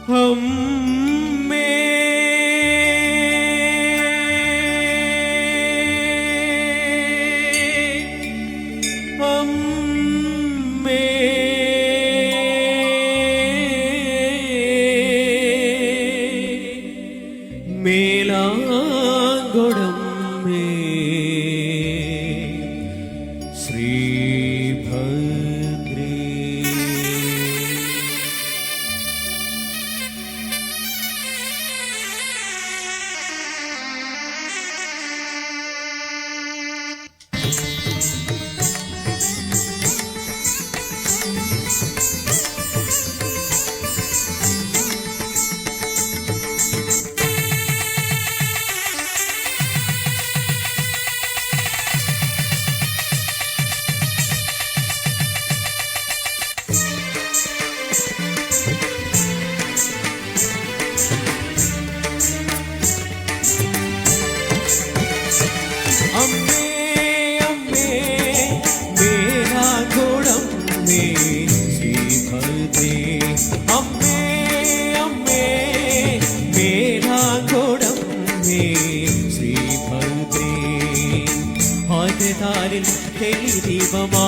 അമ്മേ അമ്മേ മേലാങ്കോടമ്മേ ശ്രീഭദ്രേ അമ്മേ അമ്മേ മേലാങ്കോടമ്മേ ശ്രീഭദ്രേ അമ്മേ അമ്മേ മേലാങ്കോടമ്മേ ശ്രീഭദ്രേ ആദ്യതാരിൽ ദീപമാകേണമെന്നും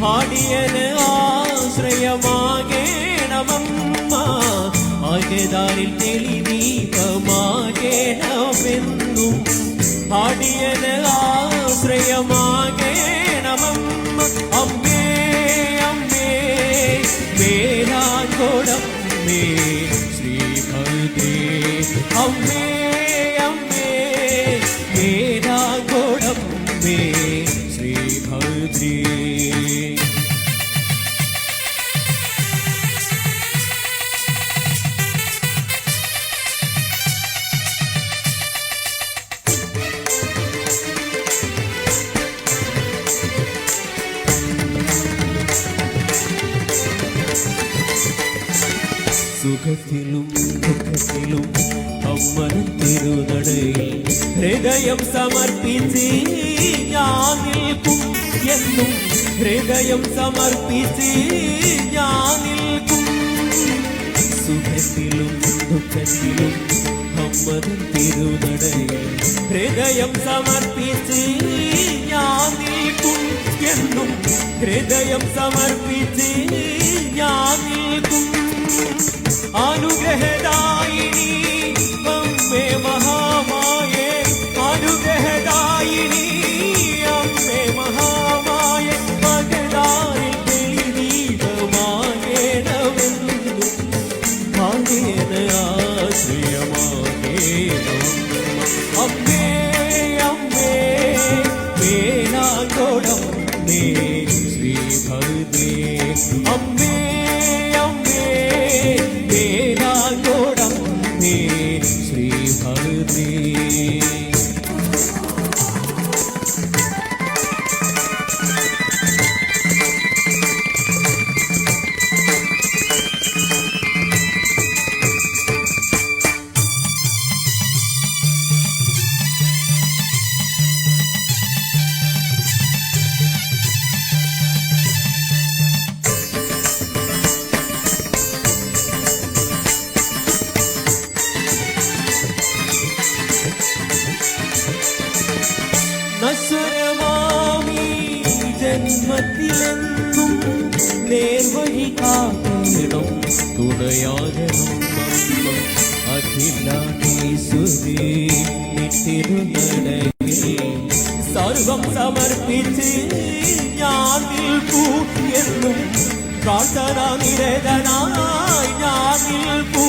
ആടിയന് ആശ്രയമാകേണമമ്മ ആദ്യതാരിൽ ദീപമാകേണമെന്നും ആടിയന് ആശ്രയമാകേണമമ്മ അമ്മേ അമ്മേ മേലാങ്കോടമ്മേ ശ്രീഭദ്രേ അമ്മേ അമ്മേ മേലാങ്കോടമ്മേ ശ്രീഭദ്രേ സുഖത്തിലും ദുഃഖത്തിലും അമ്മൻ തിരുനടയിൽ ഹൃദയം സമർപ്പിച്ച് ഞാൻ നിൽക്കും എന്നും ഹൃദയം സമർപ്പിച്ച് ഞാൻ നിൽക്കും സുഖത്തിലും ദുഃഖത്തിലും അമ്മൻ തിരുനടയിൽ ഹൃദയം സമർപ്പിച്ച് ഞാൻ നിൽക്കും എന്നും ഹൃദയം സമർപ്പിച്ച് ഞാൻ നിൽക്കും അനുഗ്രഹദായിനി അമ്മേ മഹാമായേ അനുഗ്രഹദായിനി അമ്മേ മഹാമായേ മകനാരിൽ തെളിദീപമാകേണമെന്നും ഭാഗ്യേന ആശ്രയമാകേണം അമ്മേ അമ്മേ മേലാങ്കോടമ്മേ ശ്രീഭദ്രേ അമ്മേ മേലാങ്കോടമ്മേ ശ്രീഭദ്രേ നശ്വരമാമീ ജന്മത്തിലെന്നും നേർവഴി കാക്കണം തുണയാകണം അമ്മ അഖിലാണ്ടീശ്വരി തിരുനടയിൽ സർവം സമർപ്പിച്ച് ഞാൻ നിൽക്കൂ എന്നും പ്രാർത്ഥന നിരതനായി ഞാൻ നിൽക്കൂ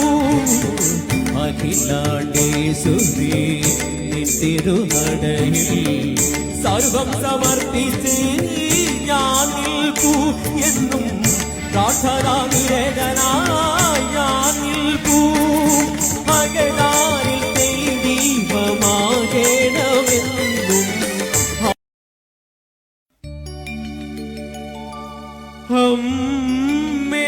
അഖിലാണ്ടീശ്വരി തിരുനടയിൽ സർവം സമർപ്പിച്ച് ഞാൻ നിൽക്കൂ എന്നും പ്രാർത്ഥന നിരതനായി ഞാൻ നിൽക്കൂ മകനാരിൽ ദീപമാകേണമെന്നും അമ്മേ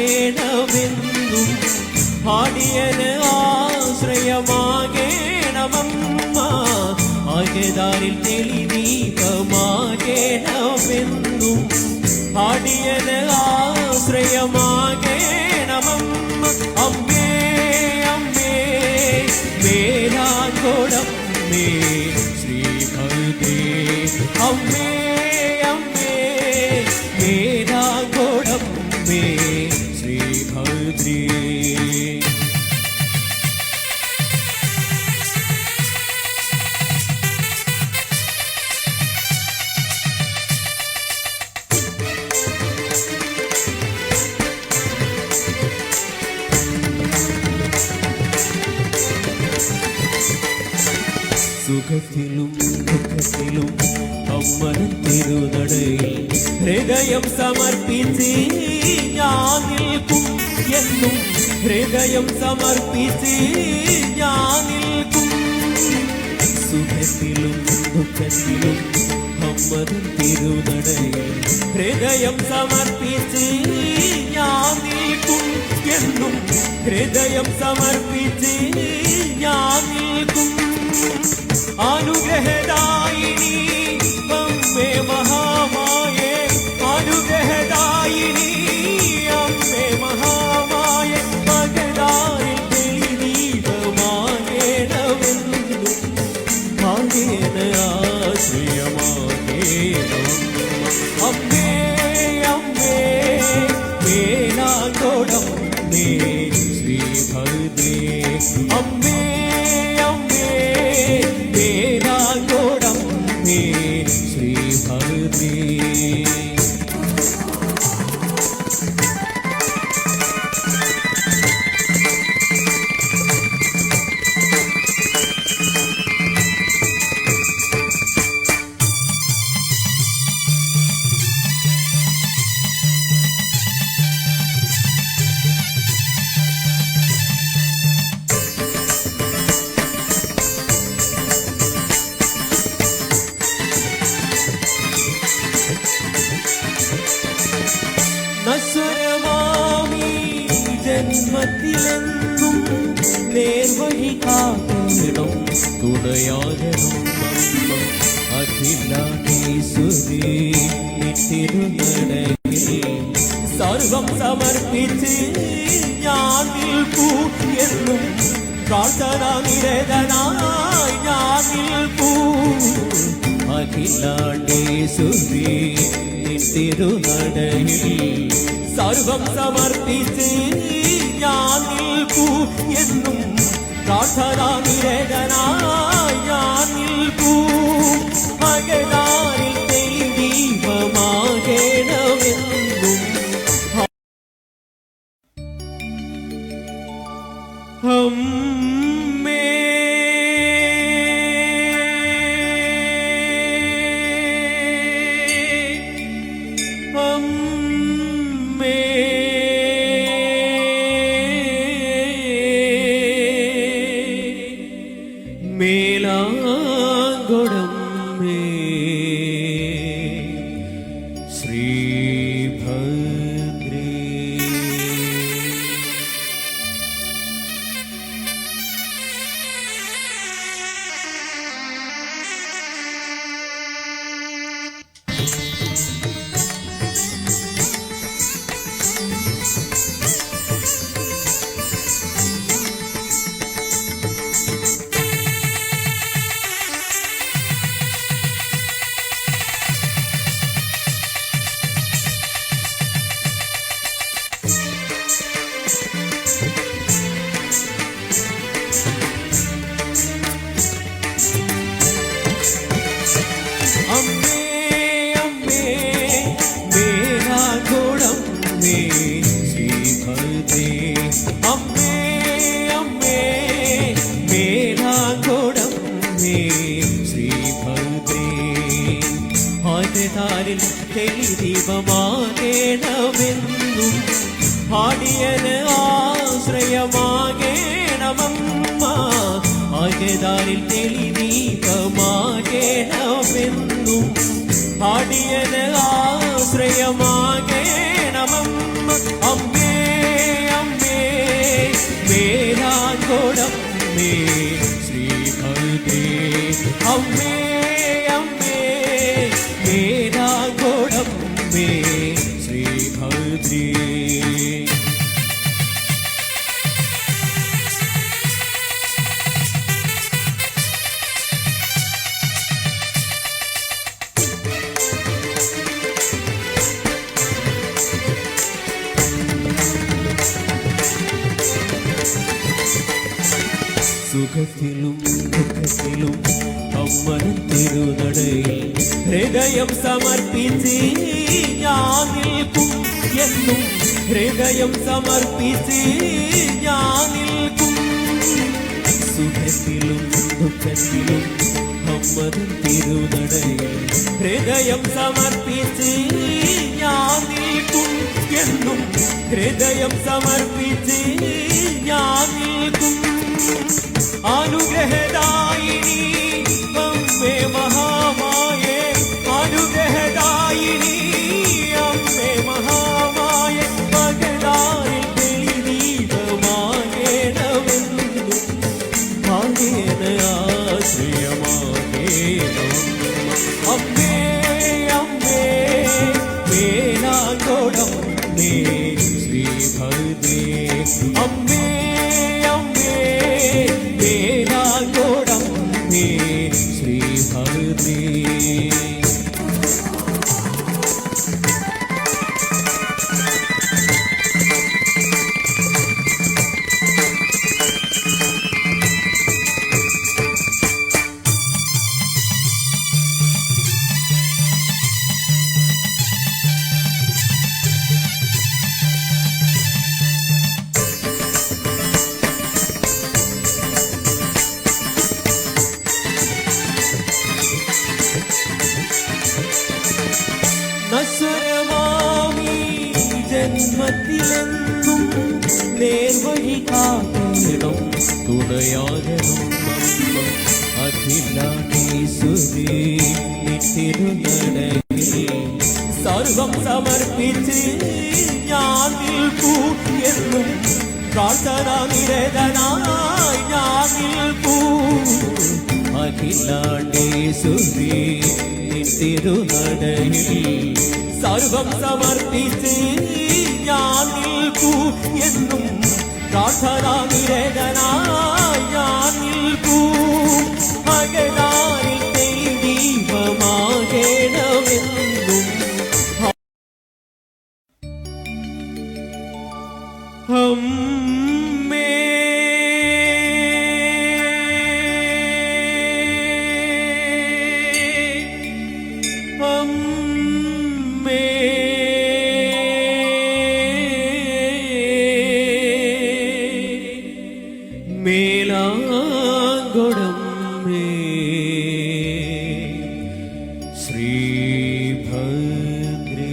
ദീപമാകേണമെന്നും പാടിയന് ആശ്രയമാകേണമമ്മ ആകെതാരിൽ തെളിദീപമാകേണമെന്നും പാടിയന് ആശ്രയമാകേണമമ്മ അമ്മേ അമ്മേ മേലാങ്കോടമ്മേ ശ്രീഭദ്രേ അമ്മേ അമ്മേ മേലാങ്കോടമ്മേ ശ്രീഭദ്രേ സുഖത്തിലും ദുഃഖത്തിലും അമ്മൻ തിരുനടയിൽ ഹൃദയം സമർപ്പിച്ച് ഞാൻ നിൽക്കും എന്നും ഹൃദയം സമർപ്പിച്ച് ഞാൻ നിൽക്കും സുഖത്തിലും ദുഃഖത്തിലും അമ്മൻ തിരുനടയിൽ ഹൃദയം സമർപ്പിച്ച് ഞാൻ നിൽക്കും എന്നും ഹൃദയം സമർപ്പിച്ച് ഞാൻ നിൽക്കും അനുഗ്രഹദായിനി അമ്മേ മഹാമായേ അനുഗ്രഹദായിനി അമ്മേ മഹാമായേ മകനാരിൽ തെളിദീപമാകേണമെന്നും മാകേന ആശ്രയമാകേണം അമ്മേ അമ്മേ മേലാങ്കോടമ്മേ ശ്രീഭദ്രേ അമ്മേ അമ്മേ മേലാങ്കോടമ്മേ ശ്രീഭദ്രേ നശ്വരമാമീ ജന്മത്തിലെന്നും നേർവഴി കാക്കണം തുണയാകണം അമ്മ അഖിലാണ്ടീശ്വരി നിത്തിരുനടയിൽ സർവം സമർപ്പിച്ച് ഞാൻ നിൽക്കൂ എന്നും പ്രാർത്ഥന നിരതനായി ഞാൻ നിൽക്കൂ അഖിലാണ്ടീശ്വരി തിരുനടയിൽ സർവം സമർപ്പിച്ച് ഞാൻ നിൽക്കൂ എന്നും പ്രാർത്ഥന നിരതനായി ഞാൻ നിൽക്കൂ മകനാരിൽ ദീപമാകേണമെന്നും അമ്മേ അമ്മേ മേലാങ്കോടമ്മേ ശ്രീഭദ്രേ ആകെതാരിൽ തെളിദീപമാകേണമെന്നും ആടിയന് ആശ്രയമാകേണമമ്മ ആകെതാരിൽ തെളിദീപമാകേണമെന്നും ആടിയന് ആശ്രയമാകേണമമ്മ അമ്മേ അമ്മേ മേലാങ്കോടമ്മേ ശ്രീഭദ്രേ അമ്മേ അമ്മേ മേലാങ്കോടമ്മേ ശ്രീഭദ്രേ സുഖത്തിലും ദുഃഖത്തിലും അമ്മൻ തിരുനടയിൽ ഹൃദയം സമർപ്പിച്ച് ഞാൻ നിൽക്കും എന്നും ഹൃദയം സമർപ്പിച്ച് ഞാൻ നിൽക്കും സുഖത്തിലും ദുഃഖത്തിലും അമ്മൻ തിരുനടയിൽ ഹൃദയം സമർപ്പിച്ച് ഞാൻ നിൽക്കും എന്നും ഹൃദയം സമർപ്പിച്ച് ഞാൻ നിൽക്കും അനുഗ്രഹദായിനി അമ്മേ മഹാമായേ അനുഗ്രഹദായിനി അമ്മേ മഹാമായേ മകനാരിൽ തെളിദീപമാകേണമെന്നും ആകേന ആശ്രയമാകേണം അമ്മേ അമ്മേ മേലാങ്കോടമ്മേ ശ്രീഭദ്രേ അമ്മേ ശ്രീഭദ്രേ നശ്വരമാമീ ജന്മത്തിലെന്നും നേർവഴി കാക്കണം തുണയാകണം അമ്മ അഖിലാണ്ടീശ്വരി തിരുനടയിൽ സർവം സമർപ്പിച്ച് ഞാൻ നിൽക്കൂ എന്നും പ്രാർത്ഥന നിരതനായി ഞാൻ നിൽക്കൂ അഖിലാണ്ടീശ്വരി തിരുനടയിൽ സർവം സമർപ്പിച്ച് ഞാൻ നിൽക്കൂ എന്നും പ്രാർത്ഥന നിരതനായി ഞാൻ നിൽക്കൂ മകനാരിൽ ദൈവമാകേണമെന്നും അമ്മേ അമ്മേ മേലാങ്കോടമ്മേ ശ്രീഭദ്രേ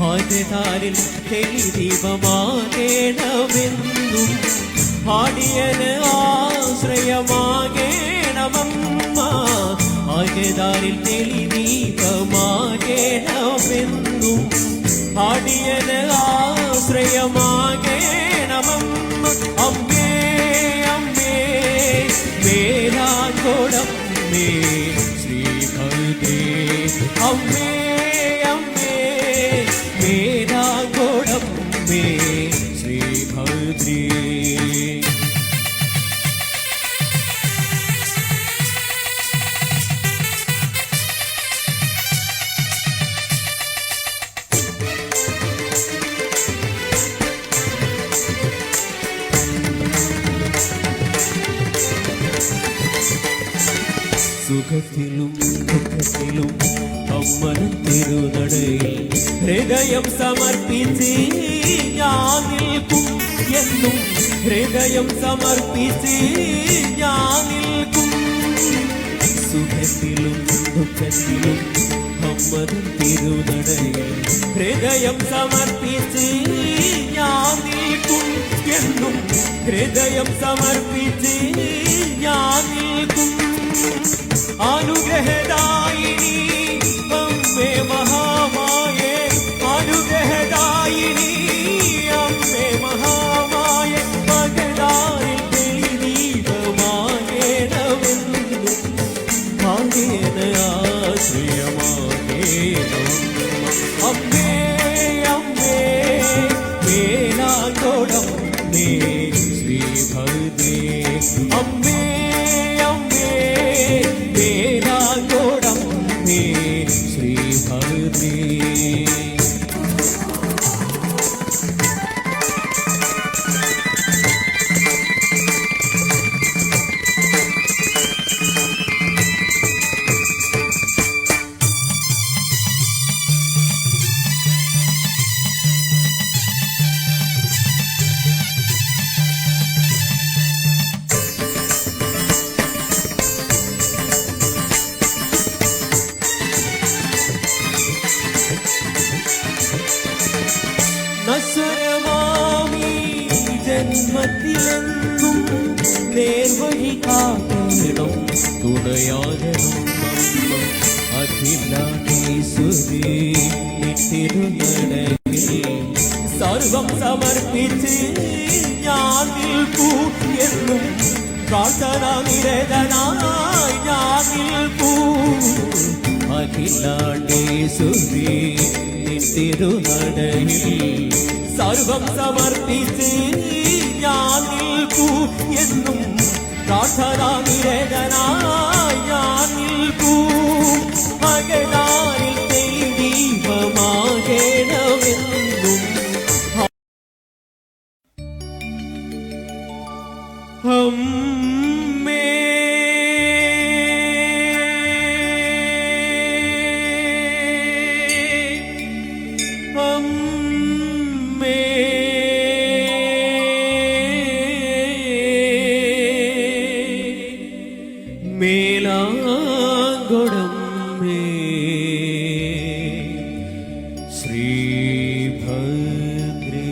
ആകെതാരിൽ തെളിദീപമാകേണമെന്നും ആടിയന് ആശ്രയമാകേണമമ്മ ആകെതാരിൽ തെളിദീപമാകേണമെന്നും ആടിയന് ആശ്രയമാകേണമമ്മ അമ്മേ അമ്മേ വേലാങ്കോടമ്മേ ശ്രീഭദ്രേ അമ്മേ അമ്മേ വേലാങ്കോടമ്മേ ശ്രീഭദ്രേ സുഖത്തിലും ദുഃഖത്തിലും അമ്മൻ തിരുനടയിൽ ഹൃദയം സമർപ്പിച്ച് ഞാൻ നിൽക്കും എന്നും ഹൃദയം സമർപ്പിച്ച് ഞാൻ നിൽക്കും സുഖത്തിലും ദുഃഖത്തിലും അമ്മൻ തിരുനടയിൽ ഹൃദയം സമർപ്പിച്ച് ഞാൻ നിൽക്കും എന്നും ഹൃദയം സമർപ്പിച്ച് ഞാൻ നിൽക്കും അനുഗ്രഹദായിനി അമ്മേ മഹാമായേ അനുഗ്രഹദായിനി അമ്മേ മഹാമായേ പകരാറിൽ തെളിദീപമാകേണമെന്നും ഭാഗേന ആശ്രയമാകേണം അമ്മേ അമ്മേ വേലാങ്കോടമ്മേ ശ്രീഭദ്രേ അമ്മേ അമ്മേ വേലാങ്കോടമ്മേ ശ്രീഭദ്രേ നശ്വരമാമീ ജന്മത്തിലെന്നും നേർവഴി കാക്കണം തുണയാകണം അമ്മ അഖിലാണ്ടീശ്വരി തിരുനടയിൽ സർവം സമർപ്പിച്ച് ഞാൻ നിൽക്കൂ എന്നും പ്രാർത്ഥന നിരതനായി ഞാൻ നിൽക്കൂ അഖിലാണ്ടീശ്വരി തിരുനടയിൽ സർവം സമർപ്പിച്ച് ഞാൻ നിൽക്കൂ എന്നും പ്രാർത്ഥന നിരതനായി ഞാൻ നിൽക്കൂ അകലാരിൽ ദൈവമാകേണമെന്നും അമ്മേ അമ്മേ മേലാങ്കോടമ്മേ ശ്രീഭദ്രേ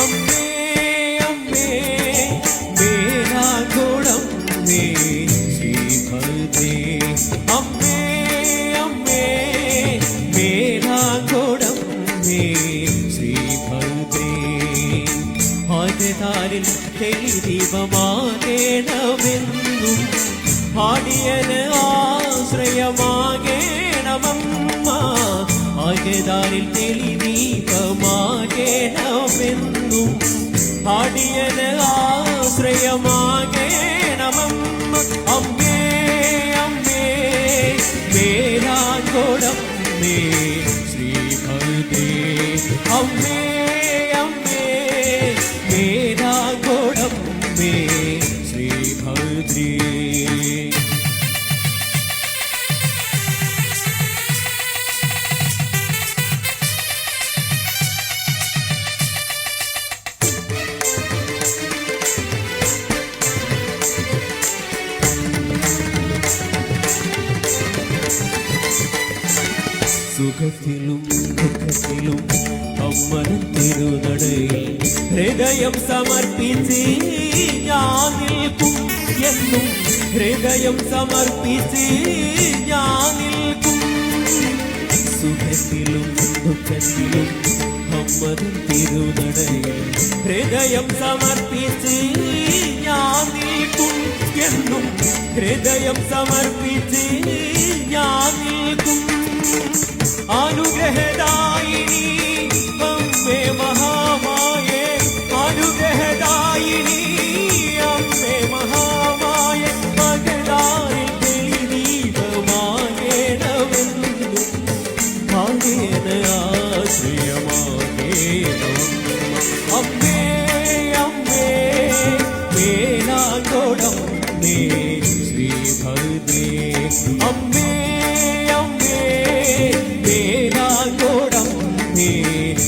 അമ്മേ അമ്മേ വേലാങ്കോടമ്മേ ശ്രീഭദ്രേ അമ്മേ അമ്മേ വേലാങ്കോടമ്മേ ശ്രീഭദ്രേ ആദ്യതാരിൽ ദീപമാകേണമെന്നും ആടിയന് ആശ്രയമാകേണമമ്മ ആദ്യതാരിൽ ദീപമാകേണമെന്നും ആടിയന് ആശ്രയമാകേണമമ്മ അമ്മേ അമ്മേ വേലാങ്കോടമ്മേ ശ്രീഭദ്രേ അമ്മേ അമ്മേ വേലാങ്കോടമ്മേ ശ്രീഭദ്രേ സുഖത്തിലും ദുഃഖത്തിലും അമ്മതൻ തിരുനടയിൽ ഹൃദയം സമർപ്പിച്ച് ഞാൻ നിൽക്കും എന്നും ഹൃദയം സമർപ്പിച്ച് ഞാൻ നിൽക്കും സുഖത്തിലും ദുഃഖത്തിലും അമ്മതൻ തിരുനടയിൽ ഹൃദയം സമർപ്പിച്ച് ഞാൻ നിൽക്കും എന്നും ഹൃദയം സമർപ്പിച്ച് ഞാൻ നിൽക്കും അനുഗ്രഹദായിനി അമ്മേ മഹാമായേ അനുഗ്രഹദായിനി അമ്മേ മഹാമായേ മകളാരിൽ തെളിദീപമാകേണമെന്നും ഭാഗേന ആശ്രയമാകേണം അമ്മേ അമ്മേ മേലാങ്കോടം മേ ശ്രീഭദ്രേ അമ്മേ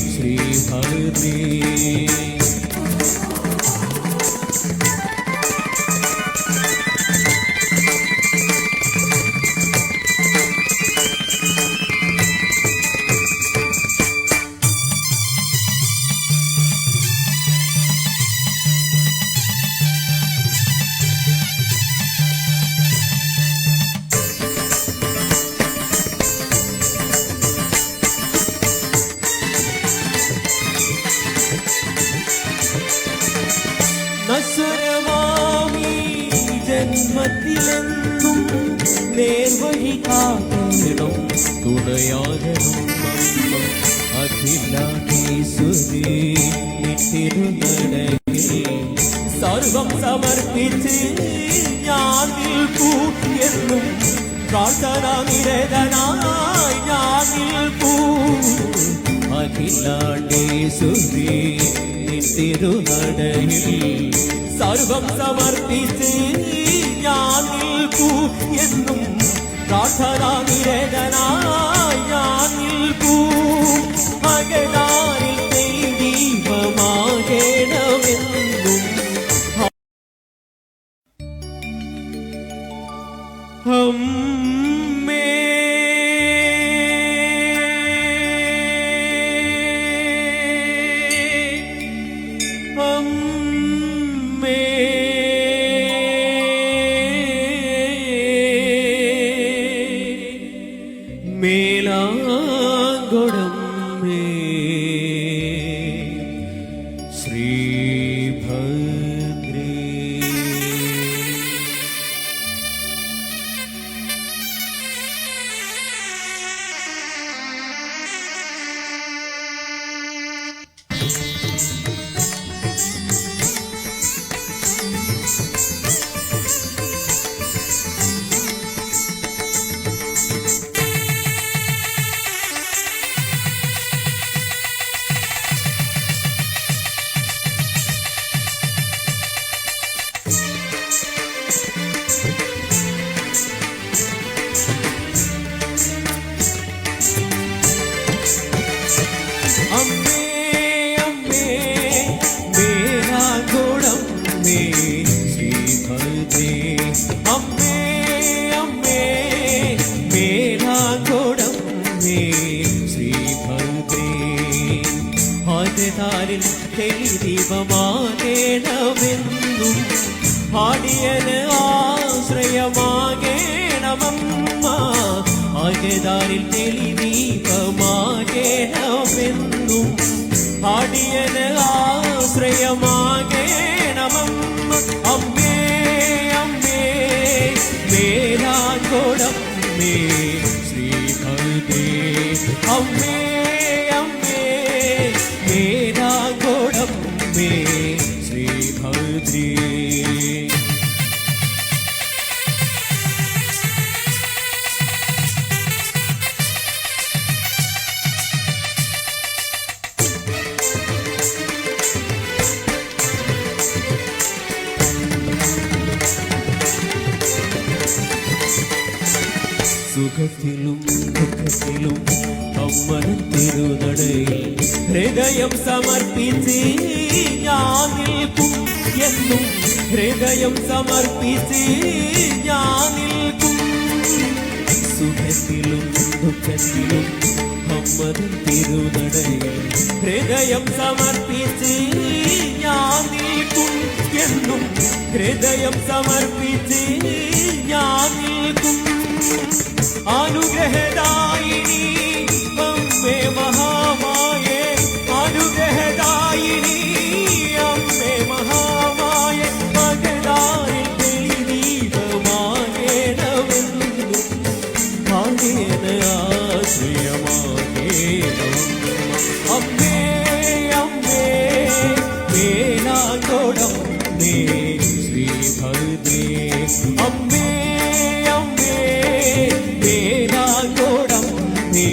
ശ്രീഭദ്രേ നശ്വരമാമീ ജന്മത്തിലെന്നും നേർവഴി കാക്കണം തുണയാകണം അമ്മ അഖിലാണ്ടീശ്വരി തിരുനടയിൽ സർവം സമർപ്പിച്ച് ഞാൻ നിൽക്കൂ എന്നും പ്രാർത്ഥന നിരതനായി ഞാൻ നിൽക്കൂ അഖിലാണ്ടീശ്വരി തിരുനടയിൽ സർവം സമർപ്പിച്ച് ഞാൻ നിൽക്കൂ എന്നും പ്രാർത്ഥന നിരതനായി ഞാൻ നിൽക്കൂ മകനാരിൽ ദൈവമാകണമെന്നും അമ്മേ അമ്മേ മേലാങ്കോടം മേ ശ്രീഭദ്രേ അമ്മേ അമ്മേ മേലാങ്കോടം മേ ശ്രീഭദ്രേ അമ്മേ അമ്മേ മേലാങ്കോടം മേ ശ്രീഭദ്രേ ആദ്യതാരിൽ ദീപമാകേണമെന്നും ആടിയന് ആശ്രയമാകേണമമ്മ ആദ്യതാരിൽ ദീപമാകേണമെന്നും ആടിയന് ആശ്രയമാകേണമമ്മ അമ്മേ അമ്മേ മേലാങ്കോടം മേ ശ്രീഭദ്രേ അമ്മേ അമ്മേ മേലാങ്കോടം മേ ശ്രീഭദ്രേ സുഖത്തിലും ദുഃഖത്തിലും അമ്മതൻ തിരുനടയിൽ ഹൃദയം സമർപ്പിച്ച് ഞാൻ നിൽക്കും എന്നും ഹൃദയം സമർപ്പിച്ച് ഞാൻ നിൽക്കും സുഖത്തിലും ദുഃഖത്തിലും അമ്മതൻ തിരുനടയിൽ ഹൃദയം സമർപ്പിച്ച് ഞാൻ നിൽക്കും എന്നും ഹൃദയം സമർപ്പിച്ച് ഞാൻ നിൽക്കും അനുഗ്രഹദായിനി അമ്മേ മഹാമായേ അനുഗ്രഹദായിനി അമ്മേ മായേ മകനായി തെളിദീപമാകേണമെന്നും മാകേന ആശ്രയമാകേണം അമ്മേ അമ്മേ വേലാങ്കോടം നേ ശ്രീഭദ്രേ അമ്മേ അമ്മേ വേലാങ്കോടം നേ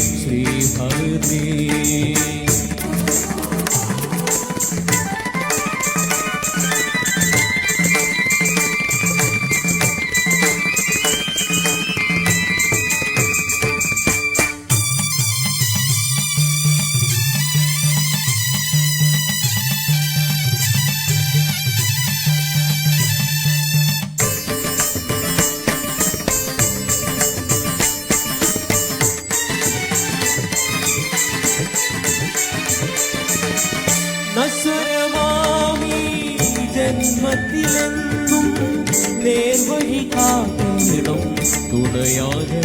ശ്രീഭദ്രേ നശ്വരമാമീ ജന്മത്തിലെന്നും നേർവഴി കാക്കണം തുണയാകണം